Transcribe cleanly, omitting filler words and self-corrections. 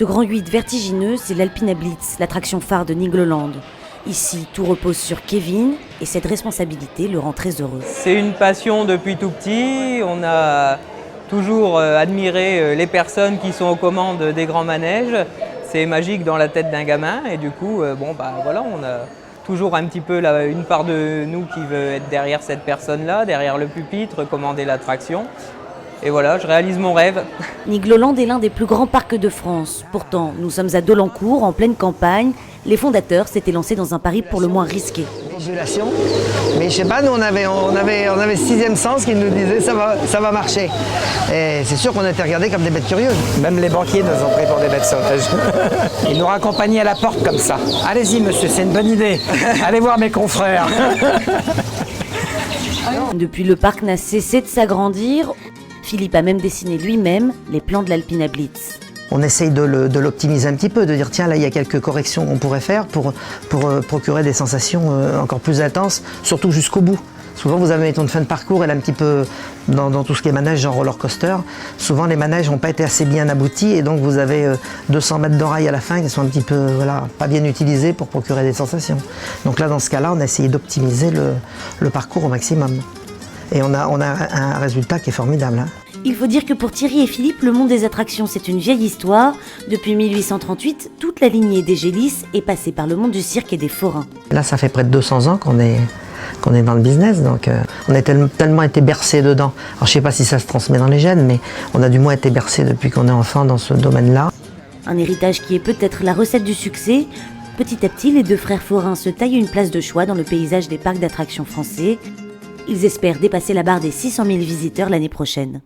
Ce grand 8 vertigineux, c'est l'Alpina Blitz, l'attraction phare de Nigloland. Ici, tout repose sur Kevin et cette responsabilité le rend très heureux. C'est une passion depuis tout petit. On a toujours admiré les personnes qui sont aux commandes des grands manèges. C'est magique dans la tête d'un gamin et du coup, voilà, on a toujours un petit peu une part de nous qui veut être derrière cette personne-là, derrière le pupitre, commander l'attraction. Et voilà, je réalise mon rêve. Nigloland est l'un des plus grands parcs de France. Pourtant, nous sommes à Dolencourt, en pleine campagne. Les fondateurs s'étaient lancés dans un pari pour le moins risqué. Population. Mais je sais pas, nous on avait sixième sens qui nous disait ça va marcher. Et c'est sûr qu'on a été regardés comme des bêtes curieuses. Même les banquiers nous ont pris pour des bêtes sauvages. Ils nous raccompagnaient à la porte comme ça. Allez-y monsieur, c'est une bonne idée. Allez voir mes confrères. Depuis, le parc n'a cessé de s'agrandir. Philippe a même dessiné lui-même les plans de l'Alpina Blitz. On essaye de l'optimiser un petit peu, de dire tiens là il y a quelques corrections qu'on pourrait faire pour procurer des sensations encore plus intenses, surtout jusqu'au bout. Souvent vous avez mettons de fin de parcours, elle est un petit peu dans tout ce qui est manège genre roller coaster. Souvent les manèges n'ont pas été assez bien aboutis et donc vous avez 200 mètres d'oreille à la fin qui sont un petit peu pas bien utilisés pour procurer des sensations. Donc là dans ce cas-là on a essayé d'optimiser le parcours au maximum. Et on a un résultat qui est formidable. Hein. Il faut dire que pour Thierry et Philippe, le monde des attractions, c'est une vieille histoire. Depuis 1838, toute la lignée des Gélis est passée par le monde du cirque et des forains. Là, ça fait près de 200 ans qu'on est dans le business, donc on a tellement été bercés dedans. Alors, je ne sais pas si ça se transmet dans les gènes, mais on a du moins été bercés depuis qu'on est enfant dans ce domaine-là. Un héritage qui est peut-être la recette du succès. Petit à petit, les deux frères forains se taillent une place de choix dans le paysage des parcs d'attractions français. Ils espèrent dépasser la barre des 600 000 visiteurs l'année prochaine.